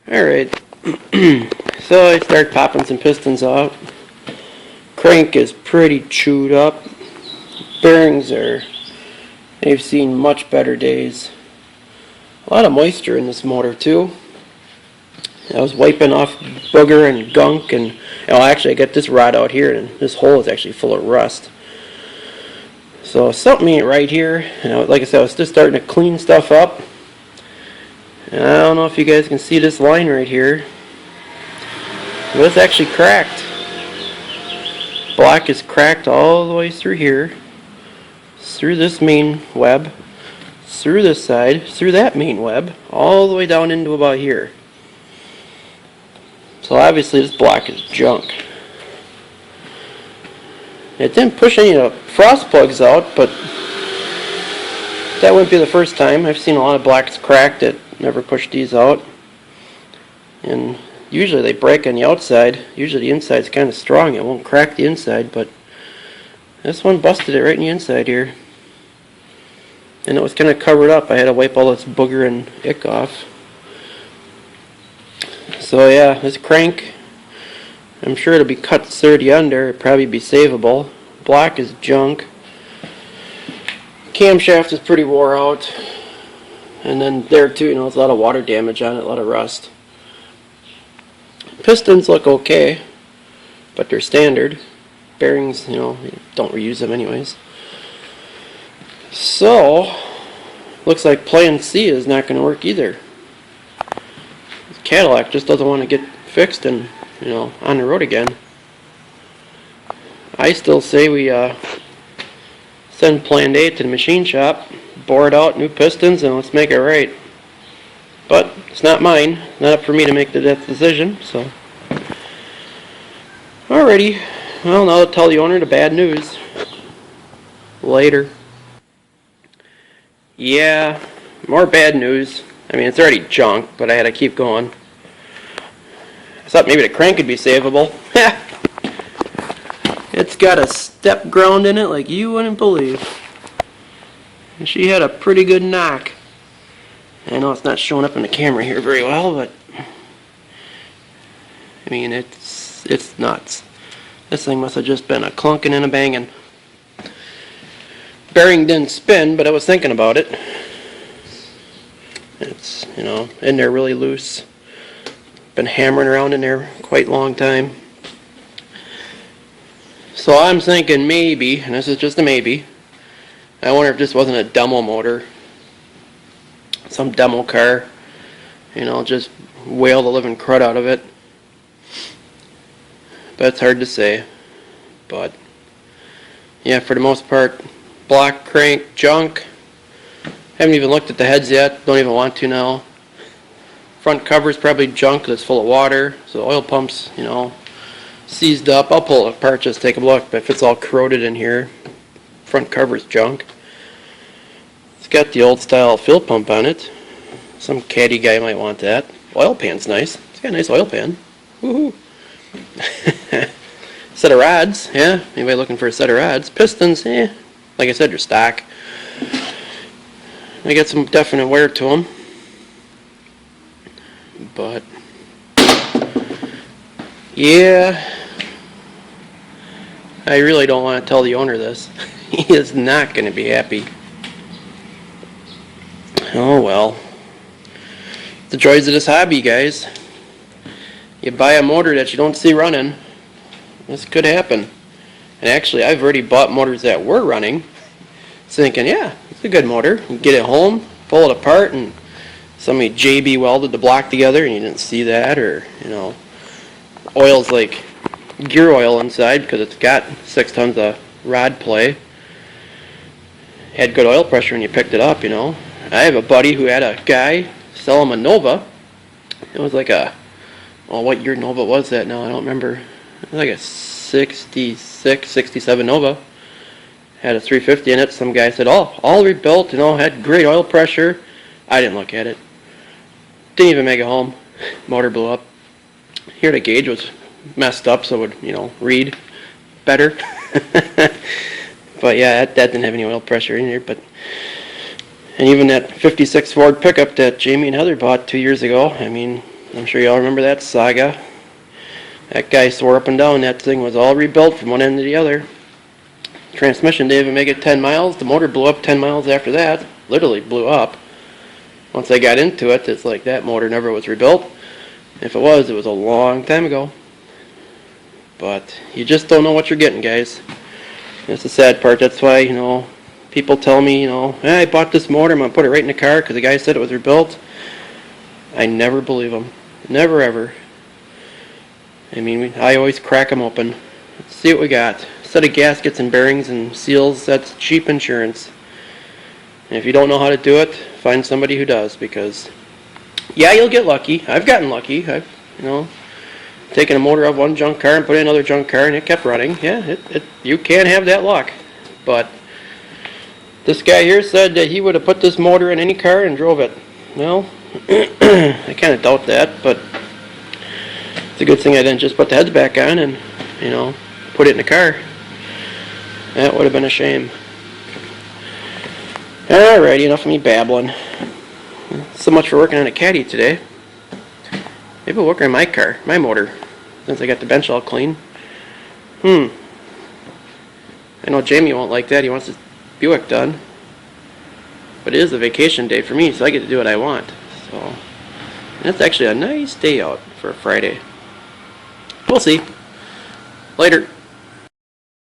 Alright, so I start popping some pistons out. Crank is pretty chewed up. Bearings they've seen much better days. A lot of moisture in this motor too. I was wiping off booger and gunk, and actually I got this rod out here, and this hole is actually full of rust. So something ain't right here. Like I said, I was just starting to clean stuff up. And I don't know if you guys can see this line right here, but it's actually cracked. Black is cracked all the way through here, through this main web, through this side, through that main web, all the way down into about here. So obviously this black is junk. It didn't push any of the frost plugs out, but that wouldn't be the first time. I've seen a lot of blacks cracked that never pushed these out. And usually they break on the outside. Usually the inside's kind of strong. It won't crack the inside, but this one busted it right in the inside here. And it was kind of covered up. I had to wipe all this booger and ick off. So yeah, this crank, I'm sure it'll be cut 30 under. It'll probably be savable. Black is junk. Camshaft is pretty wore out. And then there too, there's a lot of water damage on it, a lot of rust. Pistons look okay, but they're standard. Bearings, you don't reuse them anyways. So, looks like plan C is not going to work either. Cadillac just doesn't want to get fixed and, on the road again. I still say we send plan A to the machine shop, bore it out, new pistons, and let's make it right. But it's not mine, not up for me to make the decision, so. Alrighty, well, now I'll tell the owner the bad news. Later. Yeah, more bad news. I mean, it's already junk, but I had to keep going. I thought maybe the crank could be savable. It's got a step ground in it like you wouldn't believe. And she had a pretty good knock. I know it's not showing up in the camera here very well, but I mean, it's nuts. This thing must have just been a clunking and a banging. Bearing didn't spin, but I was thinking about it. It's, in there really loose. Been hammering around in there quite a long time. So I'm thinking maybe, and this is just a maybe, I wonder if this wasn't a demo motor. Some demo car. Just whale the living crud out of it. But it's hard to say. But, yeah, for the most part, block, crank, junk. Haven't even looked at the heads yet. Don't even want to now. Front cover's probably junk because it's full of water. So the oil pump's, seized up. I'll pull it apart just to take a look. But if it's all corroded in here, front cover's junk. It's got the old style fill pump on it. Some caddy guy might want that. Oil pan's nice. It's got a nice oil pan. Woohoo! Set of rods, yeah. Anybody looking for a set of rods? Pistons, like I said, they're stock. They got some definite wear to them. But, yeah. I really don't want to tell the owner this. He is not going to be happy. Oh well. The joys of this hobby, guys. You buy a motor that you don't see running. This could happen. And actually, I've already bought motors that were running, thinking, yeah, it's a good motor. You get it home, pull it apart, and somebody JB welded the block together, and you didn't see that, or oil's like gear oil inside because it's got 6 tons of rod play. Had good oil pressure when you picked it up, I have a buddy who had a guy sell him a Nova. It was like what year Nova was that now? I don't remember. It was like a 66, 67 Nova. Had a 350 in it. Some guy said, all rebuilt, had great oil pressure. I didn't look at it. Didn't even make it home. Motor blew up. Here the gauge was messed up, so it would, read better. But yeah, that didn't have any oil pressure in here. And even that 56 Ford pickup that Jamie and Heather bought 2 years ago, I mean, I'm sure y'all remember that saga. That guy swore up and down that thing was all rebuilt from one end to the other. Transmission didn't even make it 10 miles. The motor blew up 10 miles after that. Literally blew up. Once I got into it, it's like that motor never was rebuilt. If it was a long time ago. But you just don't know what you're getting, guys. That's the sad part. That's why, people tell me, hey, I bought this motor, I'm going to put it right in the car because the guy said it was rebuilt. I never believe them. Never, ever. I mean, I always crack them open. Let's see what we got. A set of gaskets and bearings and seals, that's cheap insurance. And if you don't know how to do it, find somebody who does, because, yeah, you'll get lucky. I've gotten lucky. I've, taken a motor out of one junk car and put in another junk car and it kept running. Yeah, you can have that luck. But this guy here said that he would have put this motor in any car and drove it. Well, I kind of doubt that, but it's a good thing I didn't just put the heads back on and, put it in the car. That would have been a shame. Alrighty, enough of me babbling. So much for working on a caddy today. Maybe we'll work on my car, my motor, since I got the bench all clean. I know Jamie won't like that. He wants his Buick done. But it is a vacation day for me, so I get to do what I want. So that's actually a nice day out for a Friday. We'll see. Later.